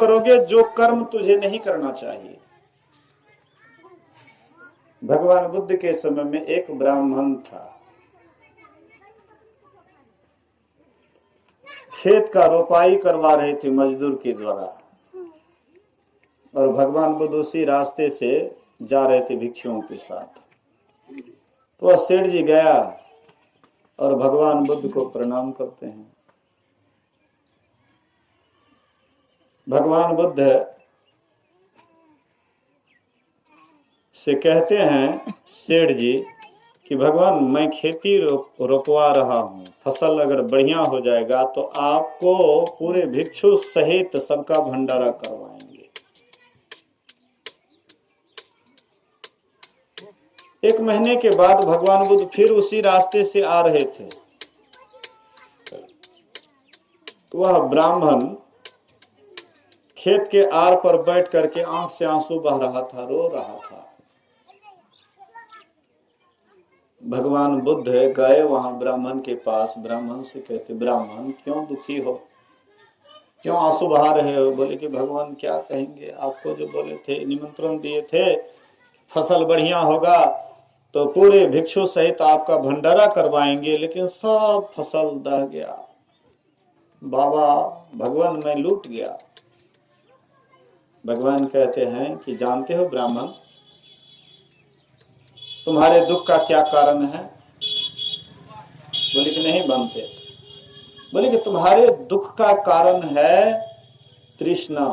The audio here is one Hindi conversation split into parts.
करोगे जो कर्म तुझे नहीं करना चाहिए। भगवान बुद्ध के समय में एक ब्राह्मण था, खेत का रोपाई करवा रहे थे मजदूर के द्वारा, और भगवान बुद्ध उसी रास्ते से जा रहे थे भिक्षुओं के साथ। तो वह सेठ जी गया और भगवान बुद्ध को प्रणाम करते हैं। भगवान बुद्ध से कहते हैं सेठ जी कि भगवान मैं खेती रोपवा रहा हूँ, फसल अगर बढ़िया हो जाएगा तो आपको पूरे भिक्षु सहित सबका भंडारा करवाएंगे। एक महीने के बाद भगवान बुद्ध फिर उसी रास्ते से आ रहे थे। वह ब्राह्मण खेत के आर पर बैठ करके आंख से आंसू बह रहा था, रो रहा था। भगवान बुद्ध गए वहां ब्राह्मण के पास, ब्राह्मण से कहते, ब्राह्मण क्यों दुखी हो, क्यों आंसू बहा रहे हो? बोले कि भगवान क्या कहेंगे, आपको जो बोले थे, निमंत्रण दिए थे, फसल बढ़िया होगा तो पूरे भिक्षु सहित आपका भंडारा करवाएंगे, लेकिन सब फसल दह गया। बाबा भगवान मैं लूट गया। भगवान कहते हैं कि जानते हो ब्राह्मण, तुम्हारे दुख का क्या कारण है? बोले कि नहीं बनते। बोले कि तुम्हारे दुख का कारण है तृष्णा।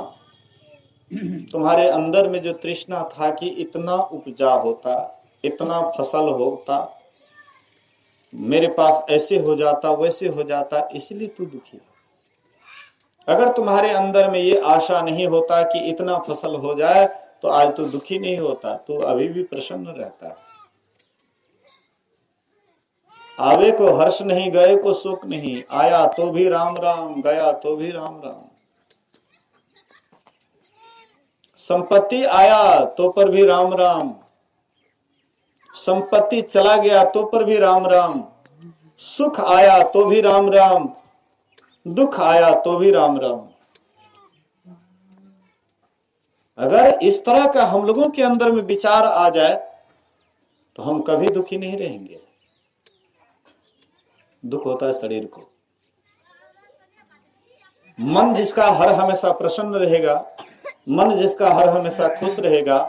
तुम्हारे अंदर में जो तृष्णा था कि इतना उपजा होता, इतना फसल होता, मेरे पास ऐसे हो जाता, वैसे हो जाता, इसलिए तू दुखी है। अगर तुम्हारे अंदर में ये आशा नहीं होता कि इतना फसल हो जाए तो आज तू दुखी नहीं होता, तू अभी भी प्रसन्न रहता है। आवे को हर्ष नहीं, गए को सुख नहीं, आया तो भी राम राम, गया तो भी राम राम। संपत्ति आया तो पर भी राम राम, संपत्ति चला गया तो पर भी राम राम, सुख आया तो भी राम राम, दुख आया तो भी राम राम। अगर इस तरह का हम लोगों के अंदर में विचार आ जाए तो हम कभी दुखी नहीं रहेंगे। दुख होता है शरीर को। मन जिसका हर हमेशा प्रसन्न रहेगा, मन जिसका हर हमेशा खुश रहेगा,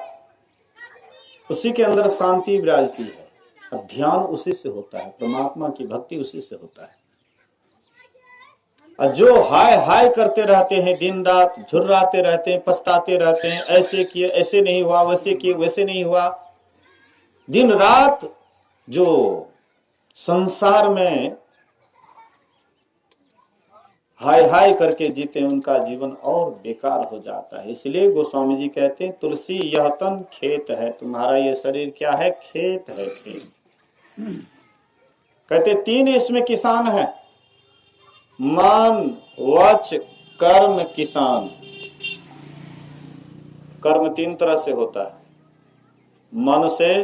उसी के अंदर शांति विराजती है। ध्यान उसी से होता है, परमात्मा की भक्ति उसी से होता है। और जो हाय हाय करते रहते हैं, दिन रात झुर्राते रहते हैं, पछताते रहते हैं, ऐसे किए ऐसे नहीं हुआ, वैसे किए वैसे नहीं हुआ, दिन रात जो संसार में हाय हाय करके जीते, उनका जीवन और बेकार हो जाता है। इसलिए गोस्वामी जी कहते हैं, तुलसी यह तन खेत है। तुम्हारा ये शरीर क्या है? खेत है, खेत। कहते 3 इसमें किसान है, मन वच कर्म किसान। कर्म 3 तरह से होता है, मन से,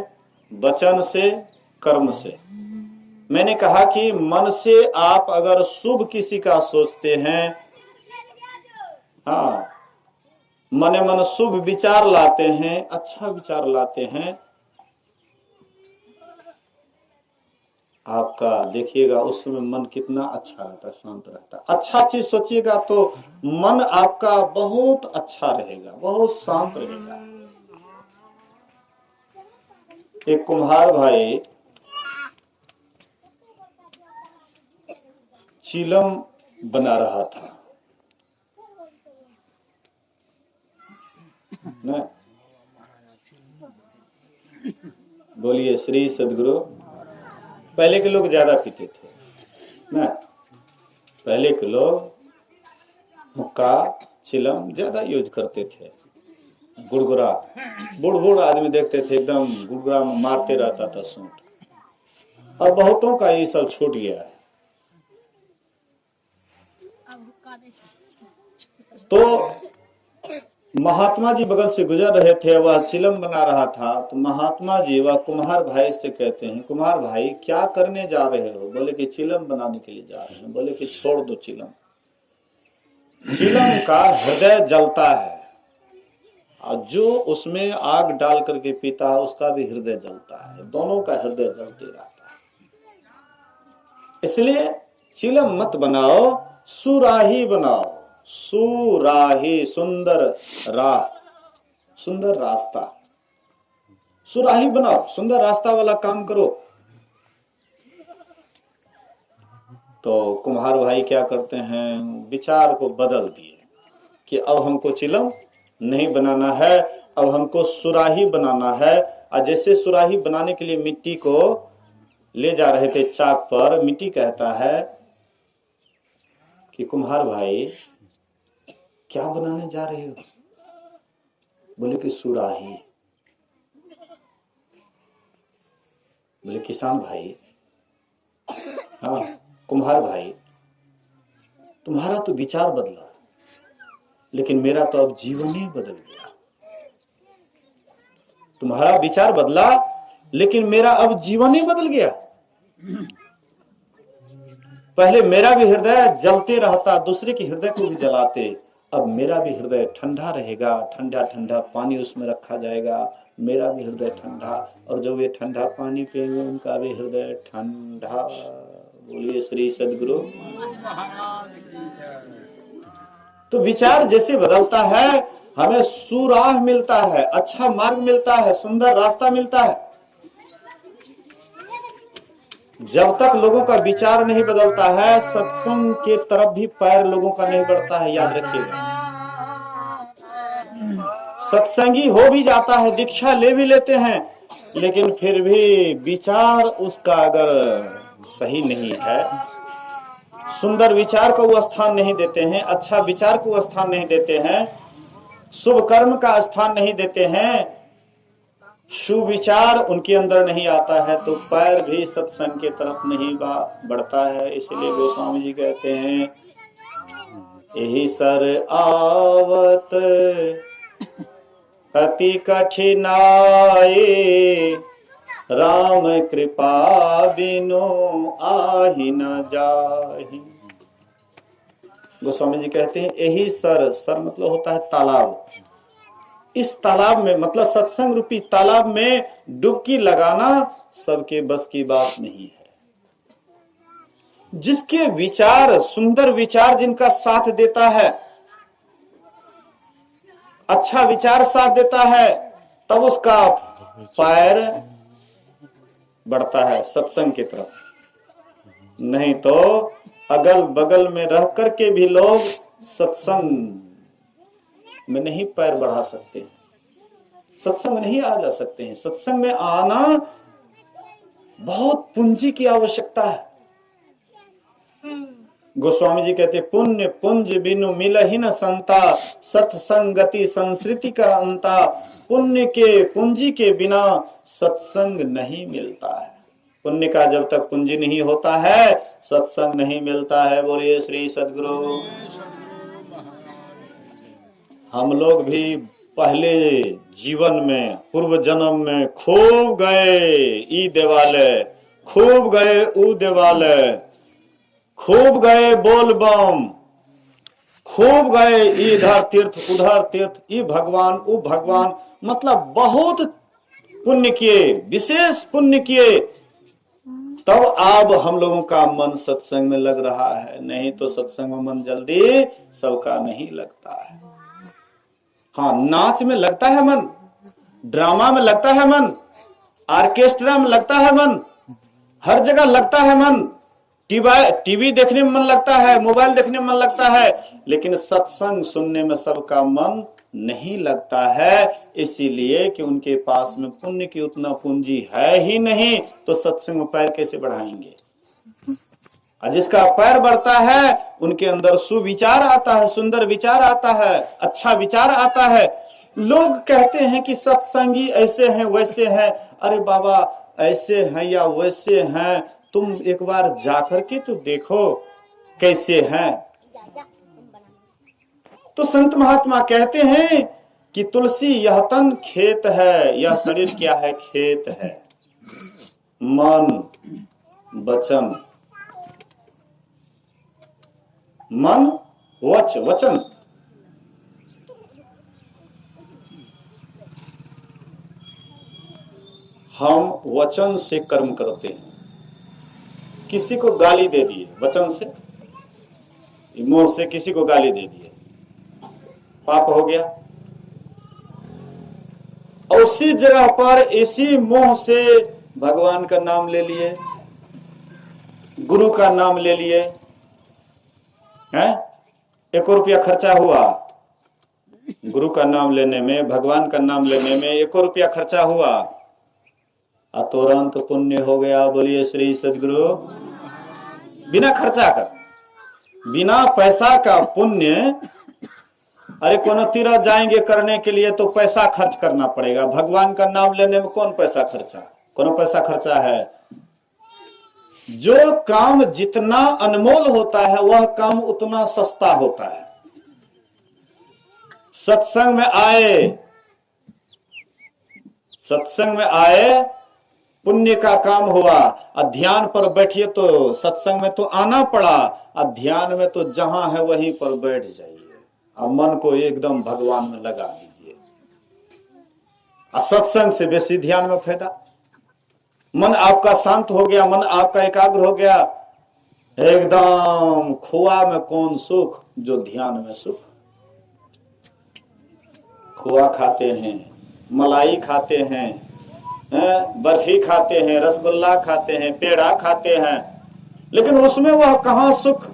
वचन से, कर्म से। मैंने कहा कि मन से आप अगर शुभ किसी का सोचते हैं, हाँ, मने मन शुभ विचार लाते हैं, अच्छा विचार लाते हैं, आपका देखिएगा उस समय मन कितना अच्छा रहता है, शांत रहता है। अच्छा चीज सोचिएगा तो मन आपका बहुत अच्छा रहेगा, बहुत शांत रहेगा। एक कुम्हार भाई चिलम बना रहा था ना, बोलिए श्री सद्गुरु। पहले के लोग ज्यादा पीते थे ना, पहले के लोग हुक्का चिलम ज्यादा यूज करते थे। गुड़गुड़ा, बुढ़ आदमी देखते थे एकदम गुड़गुड़ा में मारते रहता था सूंड। और बहुतों का ये सब छूट गया है। तो महात्मा जी बगल से गुजर रहे थे, वह चिलम बना रहा था। तो महात्मा जी वह कुम्हार भाई से कहते हैं, कुम्हार भाई क्या करने जा रहे हो? बोले कि चिलम बनाने के लिए जा रहे हैं। बोले कि छोड़ दो चिलम। चिलम का हृदय जलता है, और जो उसमें आग डाल करके पीता है उसका भी हृदय जलता है, दोनों का हृदय जलते रहता है। इसलिए चिलम मत बनाओ, सुराही बनाओ। सुराही सुंदर राह, सुंदर रास्ता, सुराही बनाओ, सुंदर रास्ता वाला काम करो। तो कुम्हार भाई क्या करते हैं, विचार को बदल दिए कि अब हमको चिलम नहीं बनाना है, अब हमको सुराही बनाना है। और जैसे सुराही बनाने के लिए मिट्टी को ले जा रहे थे चाक पर, मिट्टी कहता है कि कुम्हार भाई क्या बनाने जा रहे हो? बोले कि सुराही। बोले किसान भाई, हाँ कुम्हार भाई, तुम्हारा तो विचार बदला, लेकिन मेरा तो अब जीवन ही बदल गया। तुम्हारा विचार बदला, लेकिन मेरा अब जीवन ही बदल गया। पहले मेरा भी हृदय जलते रहता, दूसरे के हृदय को भी जलाते, अब मेरा भी हृदय ठंडा रहेगा, ठंडा ठंडा पानी उसमें रखा जाएगा, मेरा भी हृदय ठंडा, और जो वे ठंडा पानी पिएंगे उनका भी हृदय ठंडा। बोलिए श्री सद्गुरु। तो विचार जैसे बदलता है, हमें सुराह मिलता है, अच्छा मार्ग मिलता है, सुंदर रास्ता मिलता है। जब तक लोगों का विचार नहीं बदलता है, सत्संग के तरफ भी पैर लोगों का नहीं बढ़ता है, याद रखिएगा। सत्संगी हो भी जाता है, दीक्षा ले भी लेते हैं, लेकिन फिर भी विचार उसका अगर सही नहीं है, सुंदर विचार को वो स्थान नहीं देते हैं, अच्छा विचार को स्थान नहीं देते हैं, शुभ कर्म का स्थान नहीं देते हैं, सुविचार उनके अंदर नहीं आता है, तो पैर भी सत्संग के तरफ नहीं बढ़ता है। इसलिए गोस्वामी जी कहते हैं, यही सर आवत अति कठिनाई, राम कृपा बिनु आहि न जाहि। गोस्वामी जी कहते हैं, यही सर, सर मतलब होता है तालाब, इस तालाब में मतलब सत्संग रूपी तालाब में डुबकी लगाना सबके बस की बात नहीं है। जिसके विचार, सुंदर विचार जिनका साथ देता है, अच्छा विचार साथ देता है, तब उसका पैर बढ़ता है सत्संग की तरफ। नहीं तो अगल बगल में रह करके भी लोग सत्संग में नहीं पैर बढ़ा सकते, सत्संग में नहीं आ जा सकते हैं। सत्संग में आना बहुत पूंजी की आवश्यकता है। गोस्वामी जी कहते, पुण्य पुंज बिनु मिलहि न संता, सत्संगति संस्कृति कर अंता। पुण्य के पूंजी के बिना सत्संग नहीं मिलता है। पुण्य का जब तक पूंजी नहीं होता है, सत्संग नहीं मिलता है। बोलिए श्री सद्गुरु। हम लोग भी पहले जीवन में, पूर्व जन्म में खूब गए ई देवालय, खूब गए ऊ देवालय, खूब गए बोल बम, खूब गए इधर तीर्थ उधर तीर्थ, ई भगवान ऊ भगवान, मतलब बहुत पुण्य किए, विशेष पुण्य किए, तब अब हम लोगों का मन सत्संग में लग रहा है। नहीं तो सत्संग में मन जल्दी सबका नहीं लगता है। हाँ, नाच में लगता है मन, ड्रामा में लगता है मन, ऑर्केस्ट्रा में लगता है मन, हर जगह लगता है मन, टीवी देखने में मन लगता है, मोबाइल देखने में मन लगता है, लेकिन सत्संग सुनने में सबका मन नहीं लगता है। इसीलिए कि उनके पास में पुण्य की उतना पूंजी है ही नहीं, तो सत्संग में पैर कैसे बढ़ाएंगे। और जिसका पैर बढ़ता है उनके अंदर सुविचार आता है, सुंदर विचार आता है, अच्छा विचार आता है। लोग कहते हैं कि सत्संगी ऐसे हैं वैसे हैं। अरे बाबा, ऐसे हैं या वैसे हैं, तुम एक बार जाकर के तो देखो कैसे हैं। तो संत महात्मा कहते हैं कि तुलसी यह तन खेत है, यह शरीर क्या है, खेत है। मन वचन, मन वचन। हम वचन से कर्म करते हैं। किसी को गाली दे दिए वचन से, मुंह से किसी को गाली दे दिए, पाप हो गया। और उसी जगह पर इसी मुंह से भगवान का नाम ले लिए, गुरु का नाम ले लिए, हैं? 1 रुपया खर्चा हुआ गुरु का नाम लेने में, भगवान का नाम लेने में 1 रुपया खर्चा हुआ, तुरंत पुण्य हो गया। बोलिए श्री सद्गुरु। बिना खर्चा का, बिना पैसा का पुण्य। अरे कोनो तीर्थ जाएंगे करने के लिए तो पैसा खर्च करना पड़ेगा, भगवान का नाम लेने में कौन पैसा खर्चा, कोनो पैसा खर्चा है। जो काम जितना अनमोल होता है वह काम उतना सस्ता होता है। सत्संग में आए पुण्य का काम हुआ, ध्यान पर बैठिए तो सत्संग में तो आना पड़ा, ध्यान में तो जहां है वहीं पर बैठ जाइए और मन को एकदम भगवान में लगा दीजिए। सत्संग से बेसी ध्यान में फायदा। मन आपका शांत हो गया, मन आपका एकाग्र हो गया, एकदम खोआ में कौन सुख जो ध्यान में सुख। खोआ खाते हैं, मलाई खाते हैं, बर्फी खाते हैं, रसगुल्ला खाते हैं, पेड़ा खाते हैं, लेकिन उसमें वह कहां सुख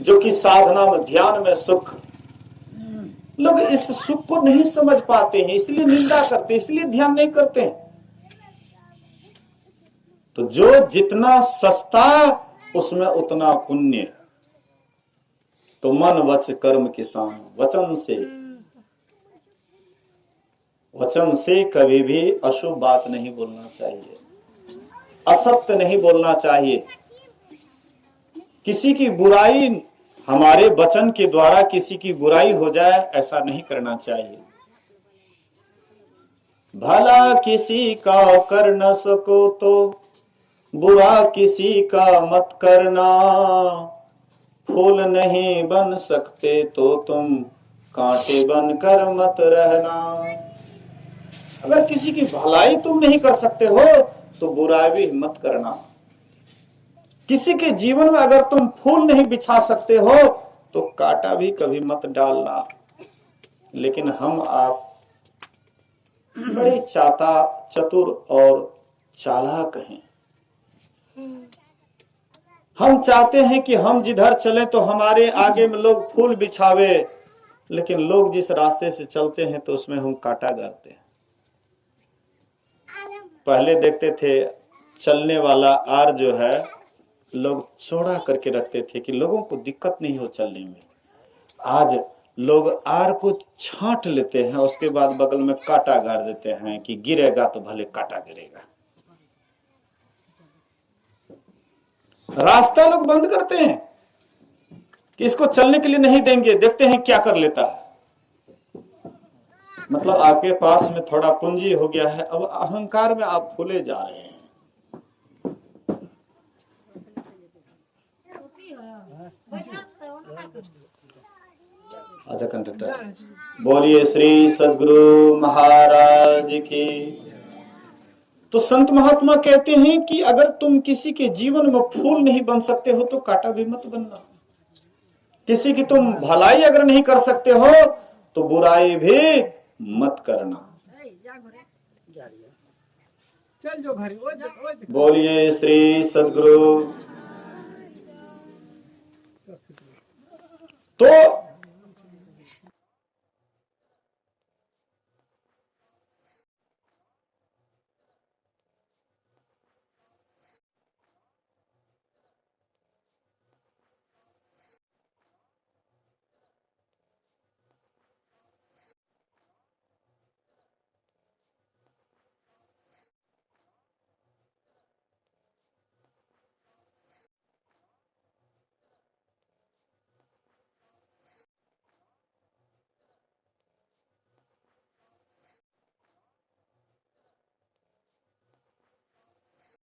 जो कि साधना में ध्यान में सुख। लोग इस सुख को नहीं समझ पाते हैं, इसलिए निंदा करते हैं, इसलिए ध्यान नहीं करते हैं। तो जो जितना सस्ता उसमें उतना पुण्य। तो मन वच कर्म किसान, वचन से कभी भी अशुभ बात नहीं बोलना चाहिए, असत्य नहीं बोलना चाहिए। किसी की बुराई, हमारे वचन के द्वारा किसी की बुराई हो जाए ऐसा नहीं करना चाहिए। भला किसी का कर न सको तो बुरा किसी का मत करना, फूल नहीं बन सकते तो तुम कांटे बनकर मत रहना। अगर किसी की भलाई तुम नहीं कर सकते हो तो बुराई भी मत करना। किसी के जीवन में अगर तुम फूल नहीं बिछा सकते हो तो कांटा भी कभी मत डालना। लेकिन हम आप बड़े चतुर और चालाक हैं। हम चाहते हैं कि हम जिधर चलें तो हमारे आगे में लोग फूल बिछावे, लेकिन लोग जिस रास्ते से चलते हैं तो उसमें हम कांटा गाड़ते हैं। पहले देखते थे चलने वाला आर जो है लोग चौड़ा करके रखते थे कि लोगों को दिक्कत नहीं हो चलने में। आज लोग आर को छांट लेते हैं, उसके बाद बगल में कांटा गाड़ देते हैं कि गिरेगा तो भले कांटा गिरेगा। रास्ता लोग बंद करते हैं कि इसको चलने के लिए नहीं देंगे, देखते हैं क्या कर लेता है। मतलब आपके पास में थोड़ा पूंजी हो गया है, अब अहंकार में आप फूले जा रहे हैं। अच्छा कंडक्टर, बोलिए श्री सद्गुरु महाराज की। तो संत महात्मा कहते हैं कि अगर तुम किसी के जीवन में फूल नहीं बन सकते हो तो कांटा भी मत बनना। किसी की तुम भलाई अगर नहीं कर सकते हो तो बुराई भी मत करना। बोलिए श्री सद्गुरु। तो